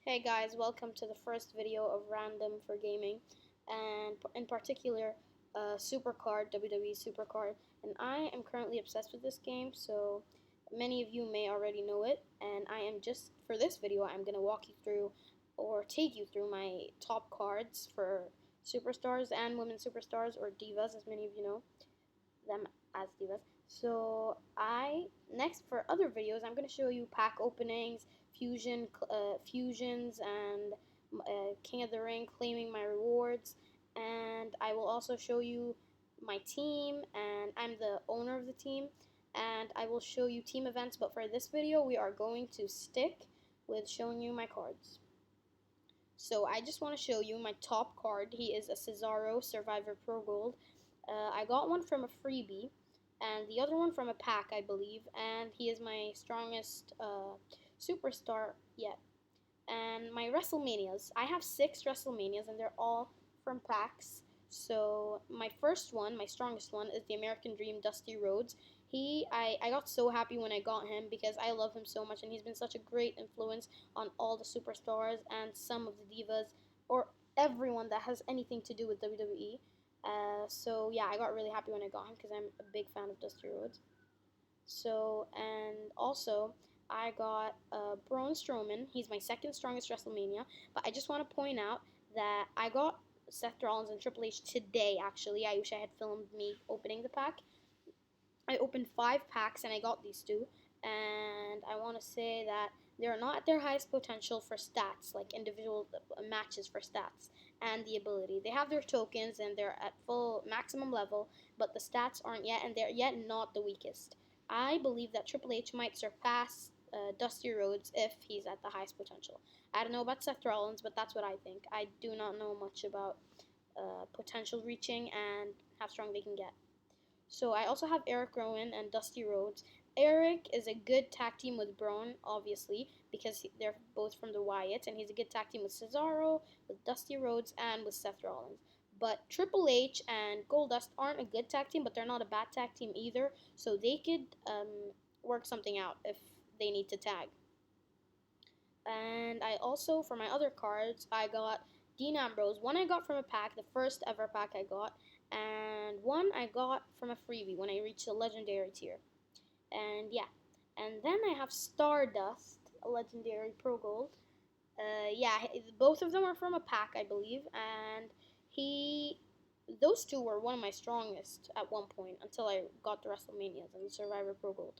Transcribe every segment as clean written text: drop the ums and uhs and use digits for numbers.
Hey guys, welcome to the first video of Random for Gaming, and in particular, Supercard, WWE Supercard. And I am currently obsessed with this game, so many of you may already know it. And I am just, for this video, I'm going to walk you through or take you through my top cards for superstars and women superstars, or divas, as many of you know them as divas. So next for other videos, I'm going to show you pack openings, fusions, and King of the Ring, claiming my rewards. And I will also show you my team, and I'm the owner of the team. And I will show you team events, but for this video, we are going to stick with showing you my cards. So I just want to show you my top card. He is a Cesaro Survivor Pro Gold. I got one from a freebie, and the other one from a pack, I believe. And he is my strongest superstar yet. And my WrestleManias, I have 6 WrestleManias, and they're all from packs. So my first one, my strongest one, is the American Dream Dusty Rhodes. I got so happy when I got him because I love him so much, and he's been such a great influence on all the superstars and some of the divas, or everyone that has anything to do with WWE. So yeah, I got really happy when I got him because I'm a big fan of Dusty Rhodes. So, and also, I got Braun Strowman. He's my second strongest WrestleMania. But I just want to point out that I got Seth Rollins and Triple H today, actually. I wish I had filmed me opening the pack. I opened 5 packs and I got these 2. And I want to say that they're not at their highest potential for stats, like individual matches for stats and the ability. They have their tokens and they're at full maximum level, but the stats aren't yet, and they're yet not the weakest. I believe that Triple H might surpass Dusty Rhodes if he's at the highest potential. I don't know about Seth Rollins, but that's what I think. I do not know much about potential reaching and how strong they can get. So I also have Eric Rowan and Dusty Rhodes. Eric is a good tag team with Braun, obviously, because they're both from the Wyatts, and he's a good tag team with Cesaro, with Dusty Rhodes, and with Seth Rollins. But Triple H and Goldust aren't a good tag team, but they're not a bad tag team either, so they could work something out if they need to tag. And I also, for my other cards, I got Dean Ambrose. One I got from a pack, the first ever pack I got, and one I got from a freebie when I reached the legendary tier. And yeah, and then I have Stardust, a legendary Pro Gold. Yeah, both of them are from a pack, I believe, and those 2 were one of my strongest at one point until I got the WrestleManias and the Survivor Pro Gold.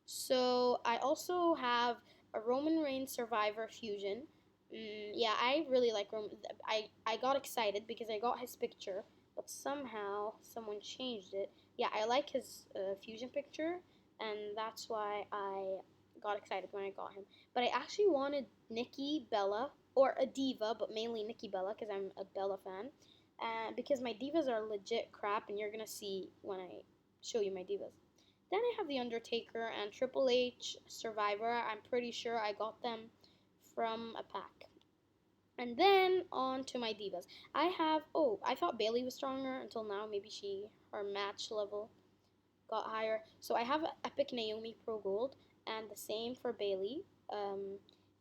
So I also have a Roman Reigns Survivor Fusion. Yeah, I really like Roman. I got excited because I got his picture, but somehow someone changed it. Yeah, I like his fusion picture, and that's why I got excited when I got him. But I actually wanted Nikki Bella, or a diva, but mainly Nikki Bella because I'm a Bella fan. Because my divas are legit crap, and you're gonna see when I show you my divas. Then I have The Undertaker and Triple H Survivor. I'm pretty sure I got them from a pack. And then on to my divas. I thought Bayley was stronger until now. Maybe her match level got higher. So I have Epic Naomi Pro Gold, and the same for Bayley.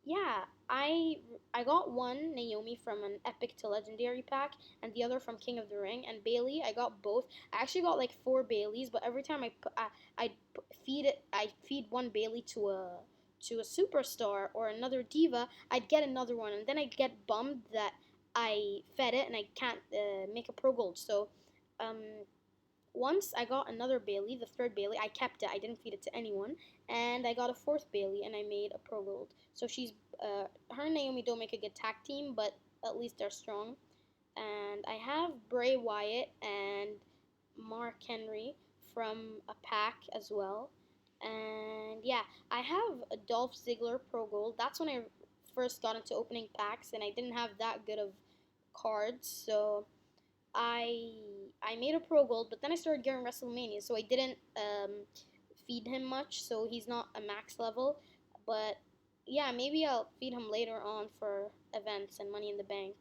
Yeah, I got one Naomi from an Epic to Legendary pack, and the other from King of the Ring. And Bayley, I got both. I actually got like 4 Baileys, but every time I feed one Bayley to a superstar or another diva, I'd get another one, and then I'd get bummed that I fed it and I can't make a Pro Gold. So um, once I got another Bayley, the 3rd Bayley. I kept it. I didn't feed it to anyone, and I got a 4th Bayley, and I made a Pro Gold. So her and Naomi don't make a good tag team, but at least they're strong. And I have Bray Wyatt and Mark Henry from a pack as well. And yeah, I have a Dolph Ziggler Pro Gold. That's when I first got into opening packs, and I didn't have that good of cards, so I I made a Pro Gold, but then I started getting WrestleMania, so I didn't feed him much, so he's not a max level. But yeah, maybe I'll feed him later on for events and Money in the Bank.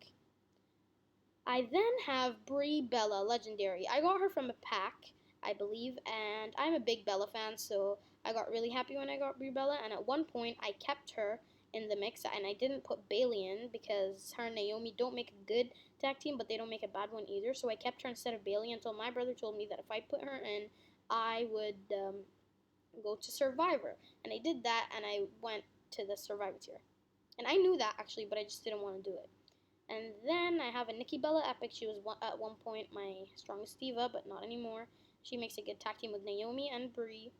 I then have Brie Bella, Legendary. I got her from a pack, I believe, and I'm a big Bella fan, so I got really happy when I got Brie Bella, and at one point I kept her in the mix, and I didn't put Bailey in because her and Naomi don't make a good tag team, but they don't make a bad one either. So I kept her instead of Bailey until my brother told me that if I put her in, I would go to Survivor, and I did that, and I went to the Survivor tier. And I knew that actually, but I just didn't want to do it. And then I have a Nikki Bella Epic. She was at one point my strongest diva, but not anymore. She makes a good tag team with Naomi and Brie.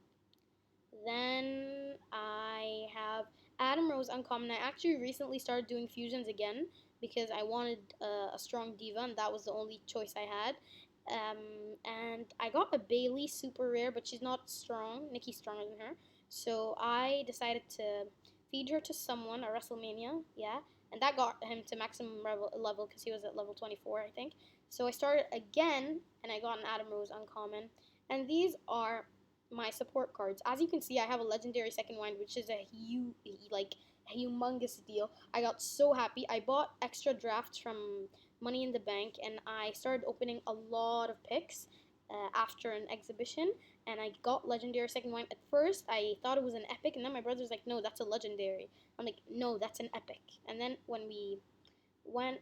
Then I have Adam Rose Uncommon. I actually recently started doing fusions again because I wanted a strong diva, and that was the only choice I had. And I got a Bailey super rare, but she's not strong. Nikki's stronger than her. So I decided to feed her to someone at WrestleMania, yeah. And that got him to maximum level because he was at level 24, I think. So I started again, and I got an Adam Rose Uncommon. And these are my support cards. As you can see, I have a legendary second wind, which is a humongous deal. I got so happy. I bought extra drafts from Money in the Bank, and I started opening a lot of picks after an exhibition, and I got legendary second wind. At first, I thought it was an epic, and then my brother was like, no, that's a legendary. I'm like, no, that's an epic. And then when we went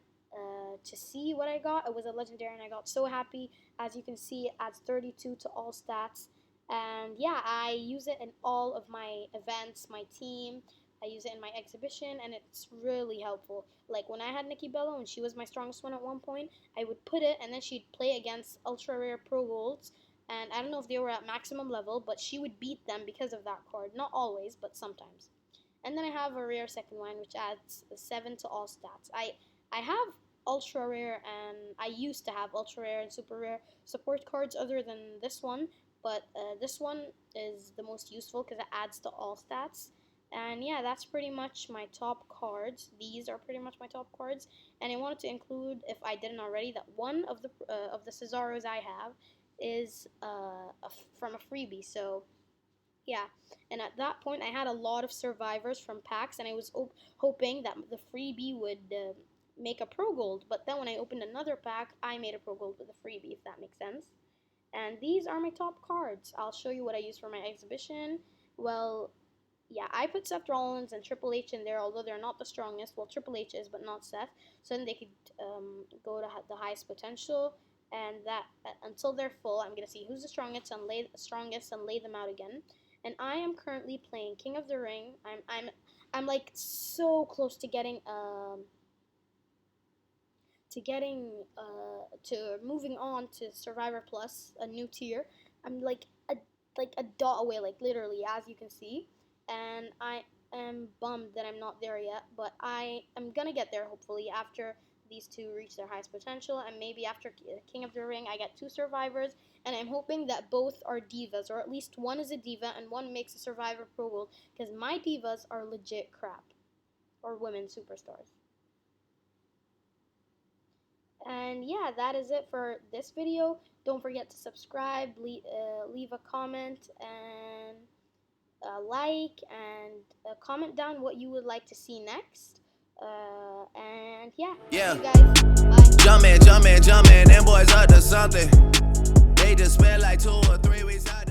to see what I got, it was a legendary, and I got so happy. As you can see, it adds 32 to all stats. And yeah, I use it in all of my events, my team. I use it in my exhibition, and it's really helpful. Like when I had Nikki Bella, and she was my strongest one at one point, I would put it, and then she'd play against ultra rare pro golds. And I don't know if they were at maximum level, but she would beat them because of that card. Not always, but sometimes. And then I have a rare second wind, which adds 7 to all stats. I have ultra rare, and I used to have ultra rare and super rare support cards other than this one. But this one is the most useful because it adds to all stats. And yeah, that's pretty much my top cards. These are pretty much my top cards. And I wanted to include, if I didn't already, that one of the Cesaros I have is from a freebie. So yeah, and at that point I had a lot of survivors from packs, and I was hoping that the freebie would make a pro gold. But then when I opened another pack, I made a pro gold with a freebie, if that makes sense. And these are my top cards. I'll show you what I use for my exhibition. Well, yeah, I put Seth Rollins and Triple H in there, although they're not the strongest. Well, Triple H is, but not Seth. So then they could go to the highest potential, and that until they're full, I'm gonna see who's the strongest and lay them out again. And I am currently playing King of the Ring. I'm like so close to getting to moving on to Survivor Plus, a new tier. I'm like a dot away, like literally, as you can see. And I am bummed that I'm not there yet, but I am gonna get there hopefully after these two reach their highest potential, and maybe after King of the Ring I get 2 survivors, and I'm hoping that both are divas, or at least one is a diva and one makes a Survivor Pro Gold, because my divas are legit crap, or women superstars. And yeah, that is it for this video. Don't forget to subscribe, leave a comment, and like, and comment down what you would like to see next. And yeah, yeah. See you guys. Bye. Jumpin', them boys up to something. They just spent like 2 or 3 weeks out.